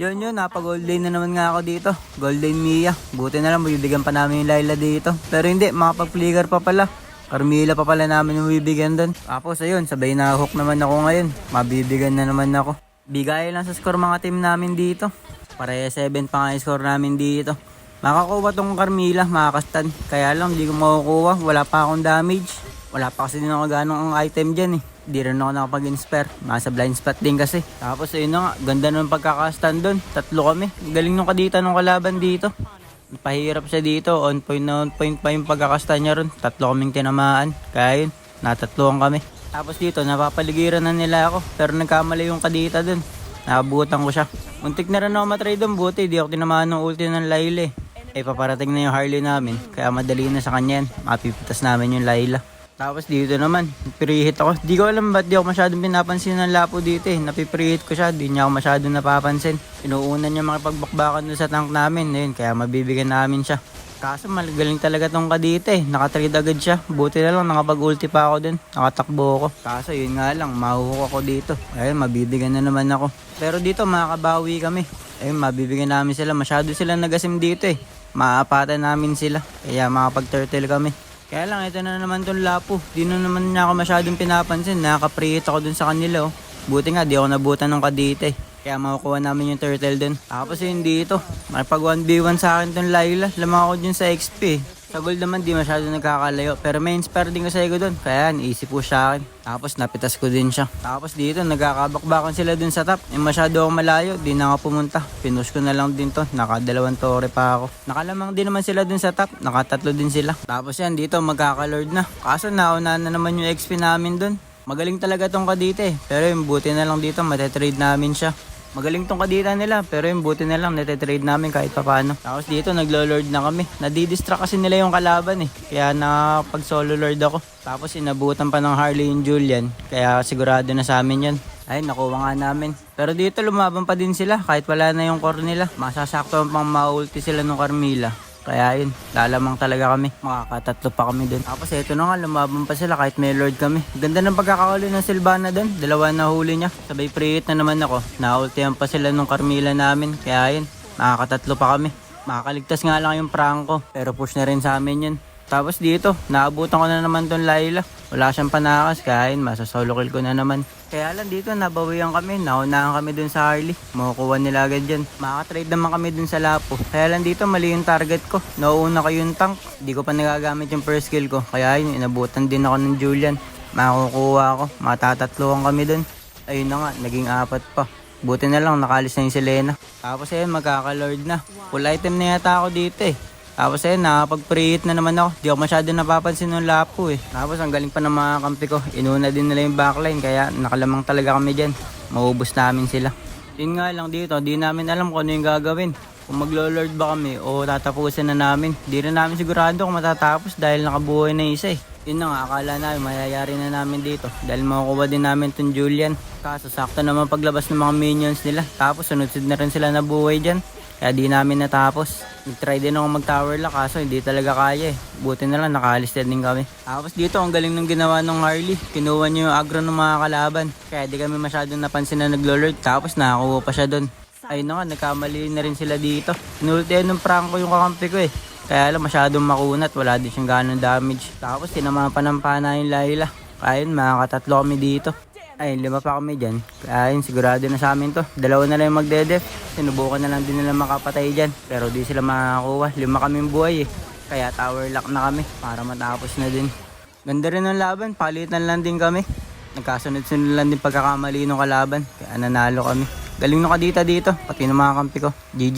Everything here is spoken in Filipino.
Yun, napag-golden na naman nga ako dito. Golden Mia. Buti na lang, mabibigyan pa namin yung Layla dito. Pero hindi, makapag-flicker pa pala. Carmilla pa pala namin yung bibigyan doon. Tapos ayun, sabay na hook naman ako ngayon. Mabibigyan na naman ako. Bigay lang sa score mga team namin dito. Pareha 7 pa nga yung score namin dito. Makakuha tong Carmilla, makakastan. Kaya lang, hindi ko makukuha. Wala pa akong damage. Wala pa kasi din ako ganong item dyan eh. Di rin ako nakapag-inspire. Nasa blind spot din kasi. Tapos ayun na nga, ganda nung pagkakastan doon. 3 kami. Galing nung kadita nung kalaban dito. Pahirap siya dito. On point pa yung pagkakastan niya ron. 3 kaming tinamaan. Kaya yun, natatluan kami. Tapos dito, napapaligiran na nila ako. Pero nagkamali yung kadita doon. Nakabutan ko siya. Muntik na rin ako matry doon. Buti, di ako tinamaan ng ulti ng Layla eh. Paparating na yung Harley namin. Kaya madali na sa kanya yan. Mapipitas namin yung Layla. Tapos dito naman, pre-hit ako. Di ko alam ba't di ako masyadong pinapansin ng Lapo dito eh. Napi-pre-hit ko siya, di niya ako masyadong napapansin. Inuunan niya makipagbakbakan doon sa tank namin. Ayun, kaya mabibigyan namin siya. Kaso magaling talaga tong kadito eh. Nakatrade agad siya. Buti na lang nakapag-ulti pa ako dun. Nakatakbo ako. Kaso yun nga lang, mahuhuk ako dito. Ayun, mabibigyan na naman ako. Pero dito makakabawi kami. Ayun, mabibigyan namin sila. Masyado sila nagasim dito eh. Maaapatan namin sila. Kaya makapag-turtle kami. Kaya lang, ito na naman tong Lapo. Di na naman niya ako masyadong pinapansin. Nakaka-pre-hit ako dun sa kanila oh. Buti nga, di ako nabutan ng kadito eh. Kaya makukuha namin yung turtle dun. Tapos yun dito, makipag 1v1 sa akin tong Layla. Lamang ako dun sa XP eh. Sa gold naman di masyado nagkakalayo. Pero may inspire din kasi ako dun. Kaya yan, easy push sa akin. Tapos napitas ko din siya. Tapos dito, nagkakabakbakan sila dun sa top. Masyado ako malayo, di na nga pumunta. Pinush ko na lang din to. Nakadalawang tore pa ako. Nakalamang din naman sila dun sa top. Nakatatlo din sila. Tapos yan, dito magkakalord na. Kaso nauna na naman yung XP namin dun. Magaling talaga tong kadita eh. Pero yung buti na lang dito, matetrade namin siya. Magaling tong kadita nila, pero yung buti na lang natitrade namin kahit paano. Tapos dito naglo-lord na kami. Nadidistract kasi nila yung kalaban eh. Kaya nakapag solo lord ako. Tapos inabutan pa ng Harley yung Julian. Kaya sigurado na sa amin yun. Ay, nakuha nga namin. Pero dito lumaban pa din sila kahit wala na yung core nila. Masasakto pang ma-ulti sila ng Carmilla. Kaya yun, lalamang talaga kami. Makakatatlo pa kami dun. Tapos eto na nga, lumaban pa sila kahit may lord kami. Ganda ng pagkakahuli ng Sylvana dun. 2 na huli niya. Sabay pre-hit na naman ako. Naultihan pa sila nung Carmilla namin. Kaya yun, makakatatlo pa kami. Makakaligtas nga lang yung Franco. Pero push na rin sa amin yun. Tapos dito, naabutan ko na naman tong Layla. Wala siyang panakas, kaya yun, masasolo kill ko na naman. Kaya lang dito, nabawian kami. Naunahan kami dun sa Harley. Makukuha nila agad dyan. Makatrade naman kami dun sa Lapo. Kaya lang dito, mali yung target ko. Nauuna ko yung tank. Di ko pa nagagamit yung first kill ko. Kaya yun, inabutan din ako ng Julian. Makukuha ako. Matatatluhan kami dun. Ayun na nga, naging 4 pa. Buti na lang, nakalis na yung Selena. Tapos ayun, magkakalord na. Full item na yata ako dito eh. Tapos ayun, nakapag-pre-hit na naman ako. Di ako masyado napapansin ng Lapo eh. Tapos ang galing pa ng mga kampi ko. Inuna din nila yung backline. Kaya nakalamang talaga kami dyan. Maubos namin sila. Yun nga lang dito, di namin alam kung ano yung gagawin. Kung maglo-lord ba kami o tatapusin na namin. Di rin namin sigurado kung matatapos dahil nakabuhay na isa eh. Yun na nga, akala namin mayayari na namin dito. Dahil makukuha din namin tong Julian. Kaso sakto naman paglabas ng mga minions nila. Tapos sunod-sunod na rin sila nabuhay dyan. Kaya di namin natapos. Nag-try din ako mag-tower lock kaso hindi talaga kaya eh. Buti na lang nakaalis din kami. Tapos dito ang galing ng ginawa ng Harley. Kinuha niyo yung aggro ng mga kalaban. Kaya di kami masyadong napansin na naglo-lord. Tapos nakakuha pa siya doon. Ayun na nga, nagkamali na rin sila dito. Inultihan ng Franco yung kakampi ko eh. Kaya lang masyadong makunat. Wala din siyang ganong damage. Tapos tinamahan pa ng pana yung Layla. Kaya yun, makakatatlo kami dito. Ay, 5 pa kami dyan. Kaya yun, sigurado na sa amin to. 2 na lang yung magdedef. Sinubukan na lang din nila makapatay dyan. Pero di sila makakuha. 5 kaming buhay eh. Kaya tower lock na kami para matapos na din. Ganda rin ng laban. Palitan lang din kami. Nagkasunod-sunod lang din pagkakamali ng kalaban. Kaya nanalo kami. Galing nung kadita dito. Pati ng mga kampi ko. GG.